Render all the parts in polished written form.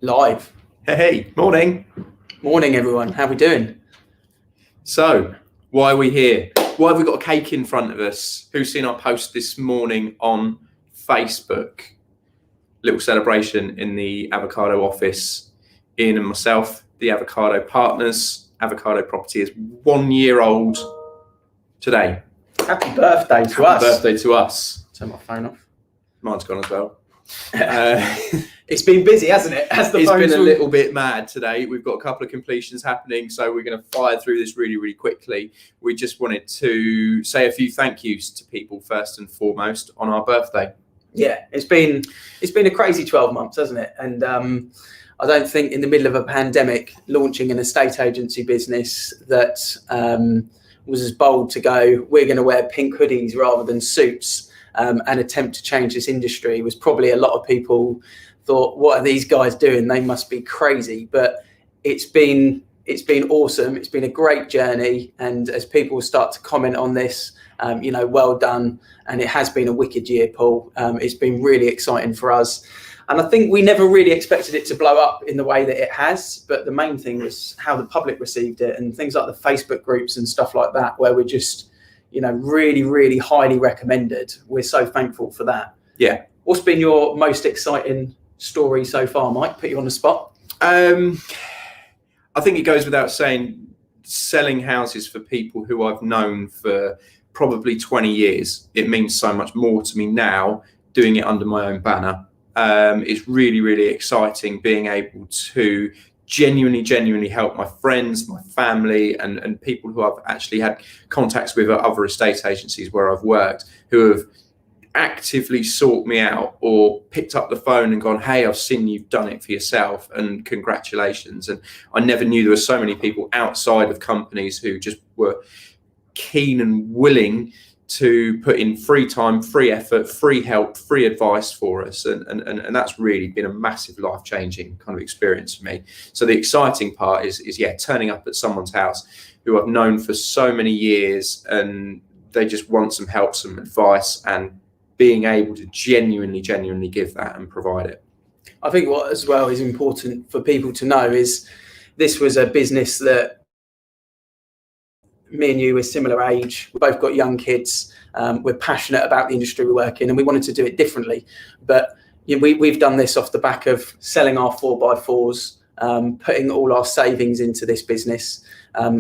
Live. Hey, morning. Morning, everyone. How we doing? So, why are we here? Why have we got a cake in front of us? Who's seen our post this morning on Facebook? Little celebration in the Avocado office. Ian and myself, the Avocado partners. Avocado property is 1 year old today. Happy birthday to us. Happy birthday to us. Turn my phone off. Mine's gone as well. It's been busy, hasn't it? It's been a little bit mad today. We've got a couple of completions happening, so we're going to fire through this really, really quickly. We just wanted to say a few thank yous to people first and foremost on our birthday. Yeah, it's been a crazy 12 months, hasn't it? And I don't think in the middle of a pandemic, launching an estate agency business that was as bold to go, we're going to wear pink hoodies rather than suits and attempt to change this industry was probably a lot of people thought, what are these guys doing? They must be crazy. But it's been awesome. It's been a great journey. And as people start to comment on this, well done. And it has been a wicked year, Paul. It's been really exciting for us. And I think we never really expected it to blow up in the way that it has. But the main thing was how the public received it and things like the Facebook groups and stuff like that, where we're just, really, really highly recommended. We're so thankful for that. Yeah. What's been your most exciting story so far, Mike? Put you on the spot. I think it goes without saying, selling houses for people who I've known for probably 20 years. It means so much more to me now doing it under my own banner. It's really, really exciting being able to genuinely help my friends, my family, and people who I've actually had contacts with at other estate agencies where I've worked, who have actively sought me out or picked up the phone and gone, hey, I've seen you've done it for yourself and congratulations. And I never knew there were so many people outside of companies who just were keen and willing to put in free time, free effort, free help, free advice for us. And that's really been a massive life-changing kind of experience for me. So the exciting part is turning up at someone's house who I've known for so many years and they just want some help, some advice, and being able to genuinely give that and provide it. I think what as well is important for people to know is this was a business that me and you were similar age. We both got young kids. We're passionate about the industry we work in and we wanted to do it differently. But we've done this off the back of selling our 4x4s, putting all our savings into this business.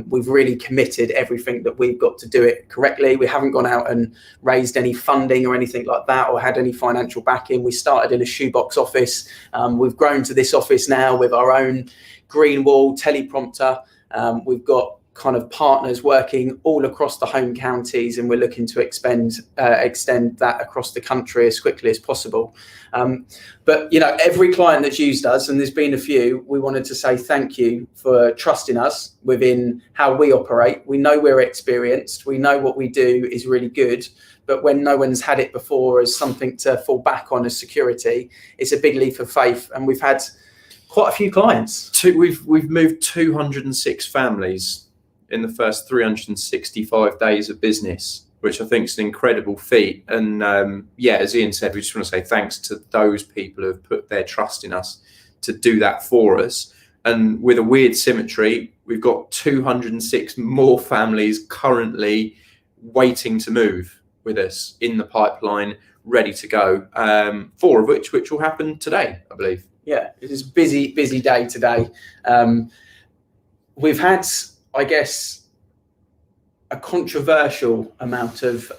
We've really committed everything that we've got to do it correctly. We haven't gone out and raised any funding or anything like that or had any financial backing. We started in a shoebox office. We've grown to this office now with our own green wall teleprompter. We've got kind of partners working all across the home counties and we're looking to extend that across the country as quickly as possible. But every client that's used us, and there's been a few, we wanted to say thank you for trusting us within how we operate. We know we're experienced, we know what we do is really good, but when no one's had it before as something to fall back on as security, it's a big leap of faith. And we've had quite a few clients. We've moved 206 families in the first 365 days of business, which I think is an incredible feat. And as Ian said, we just want to say thanks to those people who have put their trust in us to do that for us. And with a weird symmetry, we've got 206 more families currently waiting to move with us in the pipeline, ready to go, 4 of which will happen today, I believe. Yeah, it is a busy day today. We've had, I guess, a controversial amount of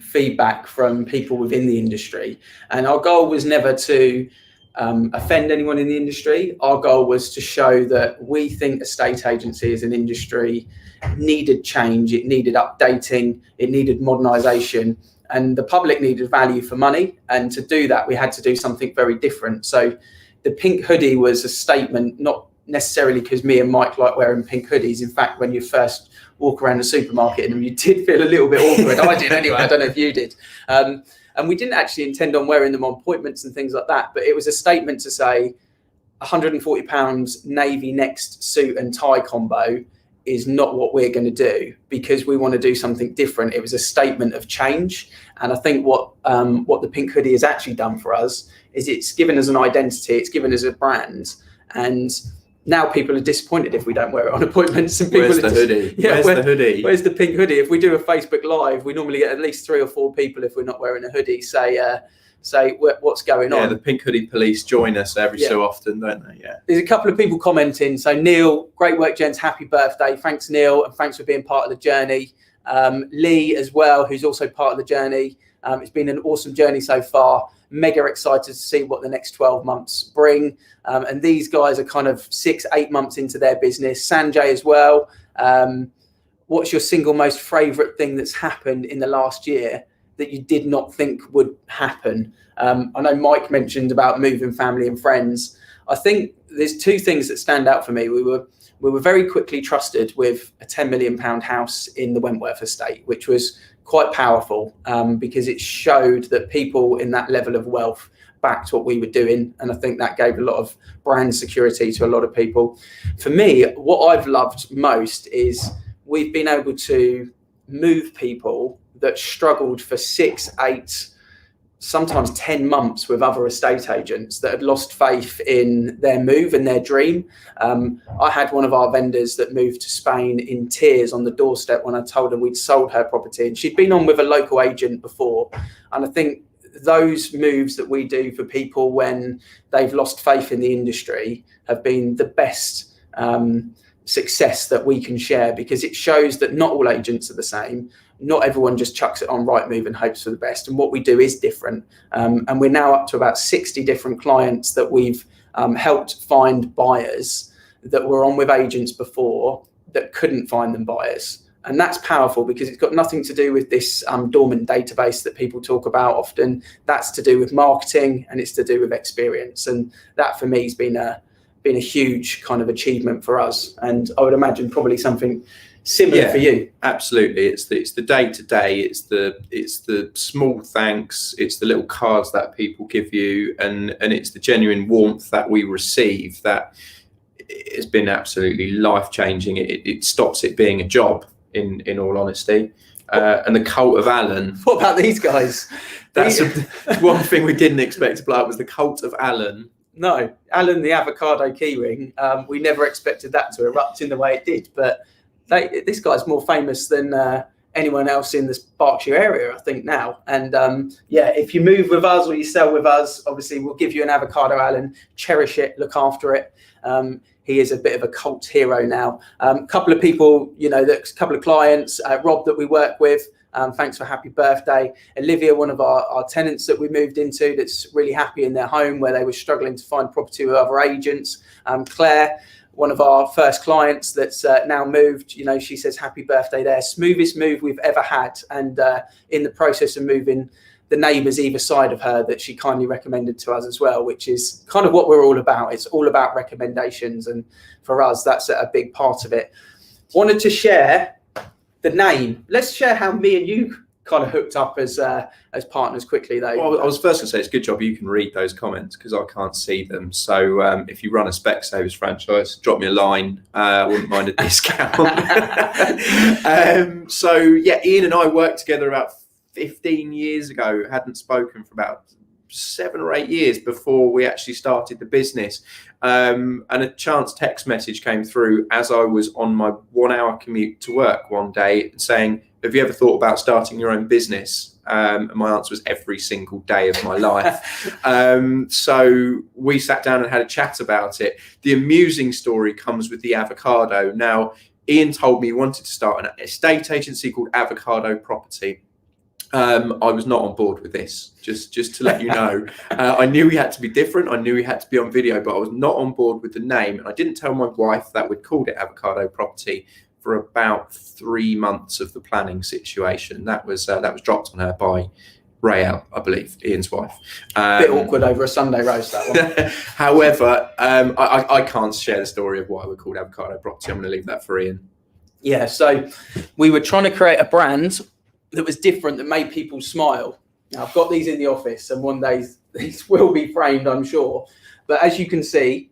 feedback from people within the industry. And our goal was never to offend anyone in the industry. Our goal was to show that we think estate agency as an industry needed change, it needed updating, it needed modernisation, and the public needed value for money. And to do that, we had to do something very different. So the pink hoodie was a statement, not necessarily because me and Mike like wearing pink hoodies. In fact, when you first walk around the supermarket and you did feel a little bit awkward. I did anyway. I don't know if you did. And we didn't actually intend on wearing them on appointments and things like that. But it was a statement to say £140 navy next suit and tie combo is not what we're going to do because we want to do something different. It was a statement of change. And I think what the pink hoodie has actually done for us is it's given us an identity. It's given us a brand. And now people are disappointed if we don't wear it on appointments. And people Where's the hoodie? Yeah, Where's the hoodie? Where's the pink hoodie? If we do a Facebook Live, we normally get at least 3 or 4 people, if we're not wearing a hoodie, say what's going on. Yeah, the pink hoodie police join us every so often, don't they? Yeah. There's a couple of people commenting. So Neil, great work, gents. Happy birthday. Thanks, Neil, and thanks for being part of the journey. Lee as well, who's also part of the journey. It's been an awesome journey so far. Mega excited to see what the next 12 months bring. And these guys are kind of 6-8 months into their business. Sanjay as well. What's your single most favourite thing that's happened in the last year that you did not think would happen? I know Mike mentioned about moving family and friends. I think there's 2 things that stand out for me. We were very quickly trusted with a £10 million house in the Wentworth estate, which was quite powerful because it showed that people in that level of wealth backed what we were doing. And I think that gave a lot of brand security to a lot of people. For me, what I've loved most is we've been able to move people that struggled for 6, 8, sometimes 10 months with other estate agents that had lost faith in their move and their dream. I had one of our vendors that moved to Spain in tears on the doorstep when I told her we'd sold her property, and she'd been on with a local agent before. And I think those moves that we do for people when they've lost faith in the industry have been the best success that we can share, because it shows that not all agents are the same. Not everyone just chucks it on Rightmove and hopes for the best. And what we do is different. And we're now up to about 60 different clients that we've helped find buyers that were on with agents before that couldn't find them buyers. And that's powerful because it's got nothing to do with this dormant database that people talk about often. That's to do with marketing, and it's to do with experience. And that for me has been a huge kind of achievement for us. And I would imagine probably something similar for you. Absolutely. It's the day-to-day, it's the small thanks, it's the little cards that people give you, and it's the genuine warmth that we receive that has been absolutely life-changing. It stops it being a job, in all honesty. And the cult of Alan. What about these guys? That's one thing we didn't expect to blow up was the cult of Alan. No, Alan the avocado keyring. We never expected that to erupt in the way it did, but this guy's more famous than anyone else in this Berkshire area, I think, now. And if you move with us or you sell with us, obviously we'll give you an avocado, Alan. Cherish it, look after it. He is a bit of a cult hero now. A couple of people, a couple of clients, Rob that we work with. Thanks for happy birthday. Olivia, one of our tenants that we moved into, that's really happy in their home where they were struggling to find property with other agents. Claire, one of our first clients that's now moved, she says happy birthday there. Smoothest move we've ever had. And in the process of moving, the neighbours either side of her that she kindly recommended to us as well, which is kind of what we're all about. It's all about recommendations. And for us, that's a big part of it. Wanted to share the name. Let's share how me and you kind of hooked up as partners quickly, though. Well, I was first going to say it's a good job you can read those comments because I can't see them. So if you run a Specsavers franchise, drop me a line. I wouldn't mind a discount. Ian and I worked together about 15 years ago. Hadn't spoken for about 7 or 8 years before we actually started the business. And a chance text message came through as I was on my 1-hour commute to work one day saying, have you ever thought about starting your own business? And my answer was every single day of my life. So we sat down and had a chat about it. The amusing story comes with the avocado. Now, Ian told me he wanted to start an estate agency called Avocado Property. I was not on board with this, just to let you know. I knew he had to be different. I knew he had to be on video, but I was not on board with the name. And I didn't tell my wife that we'd called it Avocado Property for about 3 months of the planning situation. That was dropped on her by Rael, I believe, Ian's wife. A bit awkward over a Sunday roast, that one. However, I can't share the story of why we're called Avocado Property. I'm going to leave that for Ian. Yeah, so we were trying to create a brand that was different, that made people smile. Now, I've got these in the office, and one day these will be framed, I'm sure. But as you can see,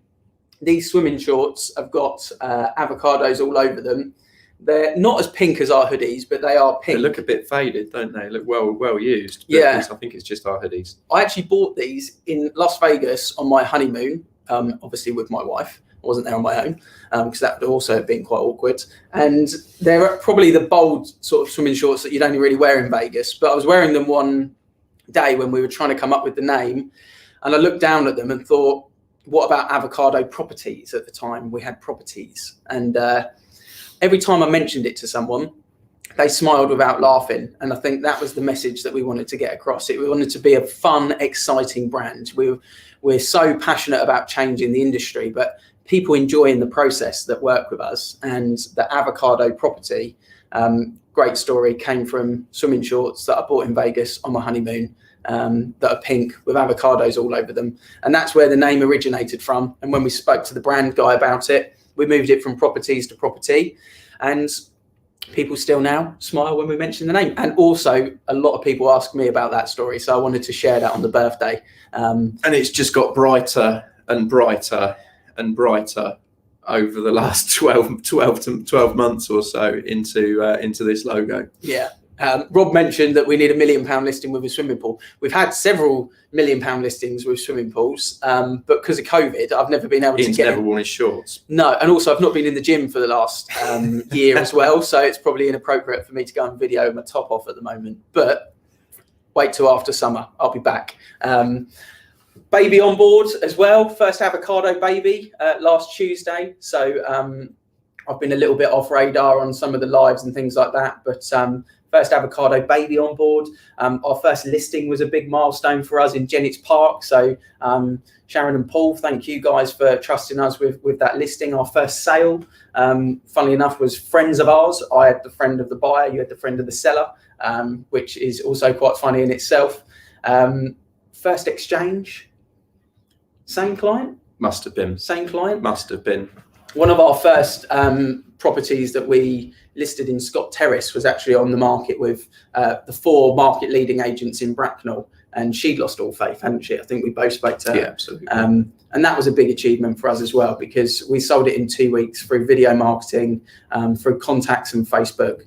these swimming shorts have got avocados all over them. They're not as pink as our hoodies, but they are pink. They look a bit faded, don't they? Look well used. Yeah. I think it's just our hoodies. I actually bought these in Las Vegas on my honeymoon. obviously with my wife. I wasn't there on my own because that would also have been quite awkward. And they're probably the bold sort of swimming shorts that you'd only really wear in Vegas. But I was wearing them one day when we were trying to come up with the name, and I looked down at them and thought, what about Avocado Properties? At the time we had Properties, and every time I mentioned it to someone, they smiled without laughing. And I think that was the message that we wanted to get across. We wanted to be a fun, exciting brand. We're so passionate about changing the industry, but people enjoy in the process that work with us. And the Avocado Property, great story, came from swimming shorts that I bought in Vegas on my honeymoon, that are pink with avocados all over them. And that's where the name originated from. And when we spoke to the brand guy about it, we moved it from Properties to Property. And people still now smile when we mention the name. And also a lot of people ask me about that story. So I wanted to share that on the birthday. And it's just got brighter and brighter and brighter over the last 12 months or so into this logo. Yeah. Rob mentioned that we need £1 million listing with a swimming pool. We've had several £1 million listings with swimming pools, but because of COVID, I've never been able to get. Never worn his shorts. No, and also I've not been in the gym for the last year as well, so it's probably inappropriate for me to go and video my top off at the moment. But wait till after summer, I'll be back. Baby on board as well. First avocado baby last Tuesday, so I've been a little bit off radar on some of the lives and things like that, but. First avocado baby on board. Our first listing was a big milestone for us in Jennings Park. So Sharon and Paul, thank you guys for trusting us with that listing. Our first sale, funnily enough, was friends of ours. I had the friend of the buyer, you had the friend of the seller, which is also quite funny in itself. First exchange, same client? Must have been. Same client? Must have been. One of our first properties that we listed in Scott Terrace was actually on the market with the 4 market leading agents in Bracknell, and she'd lost all faith, hadn't she? I think we both spoke to her. Yeah, absolutely. And that was a big achievement for us as well, because we sold it in 2 weeks through video marketing, through contacts and Facebook.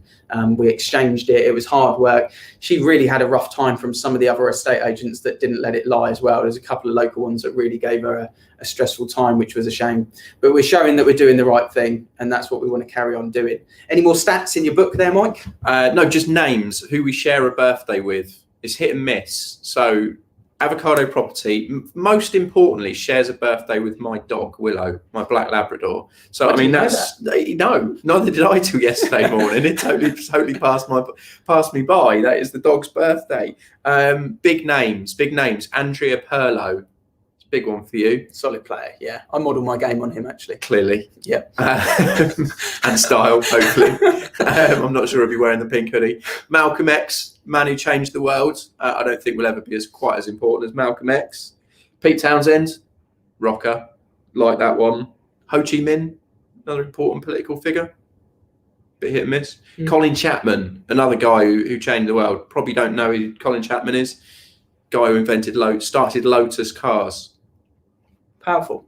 We exchanged it. It was hard work. She really had a rough time from some of the other estate agents that didn't let it lie as well. There's a couple of local ones that really gave her a stressful time, which was a shame. But we're showing that we're doing the right thing, and that's what we want to carry on doing. Any more stats in your book there, Mike? No, just names. Who we share a birthday with. It's hit and miss. So Avocado Property, most importantly, shares a birthday with my dog, Willow, my black Labrador. So, I mean, that's, no, neither did I till yesterday morning. It totally passed me by. That is the dog's birthday. Big names. Andrea Pirlo. Big one for you. Solid player, yeah. I model my game on him, actually. Clearly. Yeah. And style, hopefully. I'm not sure he'll be wearing the pink hoodie. Malcolm X, man who changed the world. I don't think will ever be quite as important as Malcolm X. Pete Townsend, rocker, like that one. Ho Chi Minh, another important political figure. Bit hit and miss. Colin Chapman, another guy who changed the world. Probably don't know who Colin Chapman is. Guy who started Lotus cars. Powerful.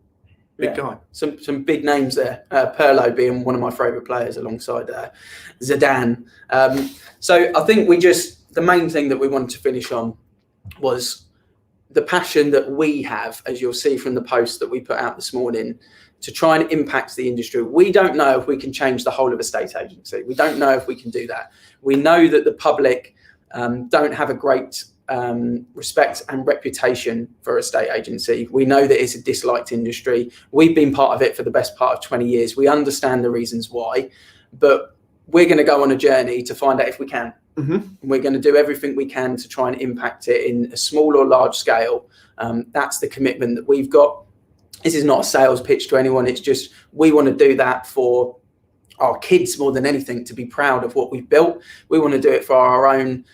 Big guy. Some big names there. Pirlo being one of my favourite players alongside Zidane. So I think the main thing that we wanted to finish on was the passion that we have, as you'll see from the post that we put out this morning, to try and impact the industry. We don't know if we can change the whole of a estate agency. We don't know if we can do that. We know that the public don't have a great respect and reputation for a estate agency. We know that it's a disliked industry. We've been part of it for the best part of 20 years. We understand the reasons why, but we're going to go on a journey to find out if we can. Mm-hmm. We're going to do everything we can to try and impact it in a small or large scale. That's the commitment that we've got. This is not a sales pitch to anyone. It's just we want to do that for our kids more than anything, to be proud of what we've built. We want to do it for our own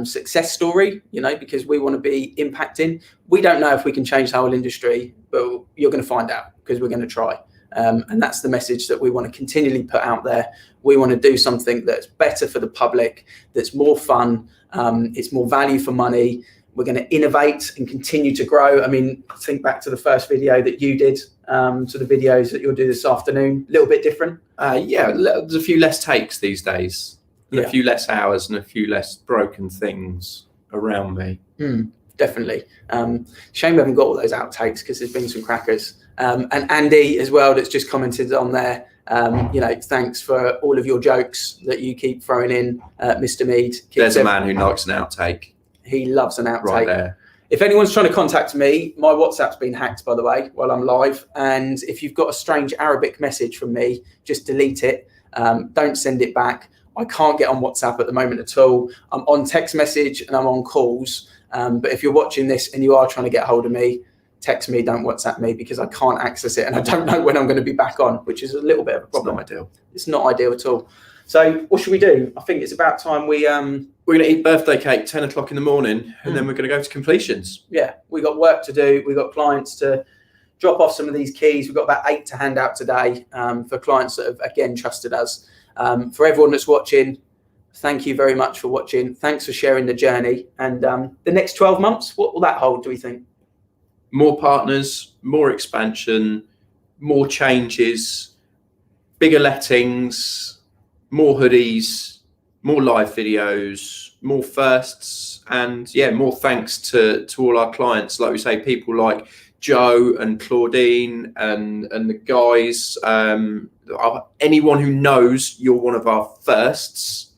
success story, because we want to be impacting. We don't know if we can change the whole industry, but you're going to find out, because we're going to try. And that's the message that we want to continually put out there. We want to do something that's better for the public, that's more fun, it's more value for money. We're going to innovate and continue to grow. I mean, think back to the first video that you did, to the videos that you'll do this afternoon. A little bit different. There's a few less takes these days, and a few less hours, and a few less broken things around me. Definitely. Shame we haven't got all those outtakes, because there's been some crackers. And Andy as well, that's just commented on there. Thanks for all of your jokes that you keep throwing in, Mr. Mead. There's a man who likes an outtake. He loves an outtake. Right there. If anyone's trying to contact me, my WhatsApp's been hacked, by the way, while I'm live. And if you've got a strange Arabic message from me, just delete it. Don't send it back. I can't get on WhatsApp at the moment at all. I'm on text message and I'm on calls. But if you're watching this and you are trying to get hold of me, text me, don't WhatsApp me, because I can't access it and I don't know when I'm going to be back on, which is a little bit of a problem. It's not ideal. It's not ideal at all. So what should we do? I think it's about time we're going to eat birthday cake 10 o'clock in the morning, and then we're going to go to completions. Yeah, we got work to do. We got clients to drop off some of these keys. We've got about 8 to hand out today for clients that have, again, trusted us. For everyone that's watching, thank you very much for watching. Thanks for sharing the journey. And the next 12 months, what will that hold, do we think? More partners, more expansion, more changes, bigger lettings, more hoodies, more live videos, more firsts, and yeah, more thanks to all our clients. Like we say, people like Joe and Claudine and the guys, anyone who knows you're one of our firsts.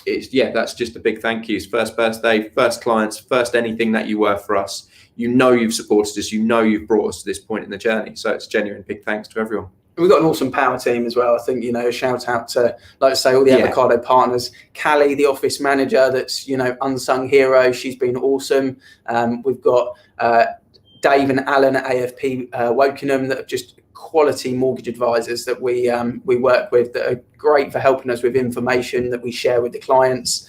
That's just a big thank yous. First birthday, first clients, first anything that you were for us. You know you've supported us. You know you've brought us to this point in the journey. So it's genuine big thanks to everyone. We've got an awesome power team as well. I think, a shout out to, like I say, all the Avocado partners. Callie, the office manager, that's, unsung hero. She's been awesome. We've got Dave and Alan at AFP Wokingham, that are just quality mortgage advisors that we work with, that are great for helping us with information that we share with the clients.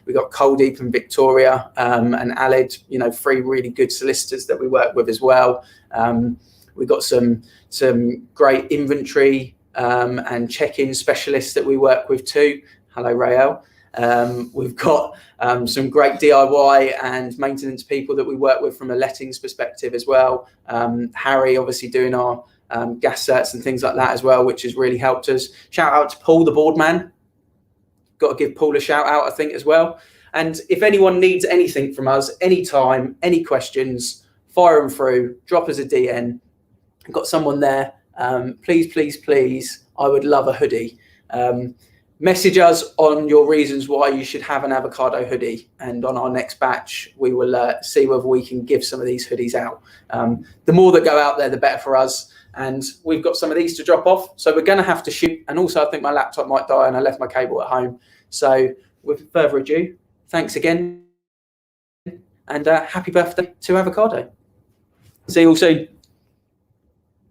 We've got Coldeep and Victoria and Aled, 3 really good solicitors that we work with as well. We've got some great inventory and check-in specialists that we work with too. Hello, Rael. We've got some great DIY and maintenance people that we work with from a lettings perspective as well. Harry, obviously, doing our gas certs and things like that as well, which has really helped us. Shout out to Paul, the board man. Got to give Paul a shout out, I think, as well. And if anyone needs anything from us, anytime, any questions, fire them through, drop us a DN. Got someone there. Please, I would love a hoodie. Message us on your reasons why you should have an avocado hoodie, and on our next batch we will see whether we can give some of these hoodies out. The more that go out there, the better for us, and we've got some of these to drop off, so we're going to have to shoot. And also I think my laptop might die and I left my cable at home. So with further ado, thanks again, and happy birthday to Avocado. See you all soon.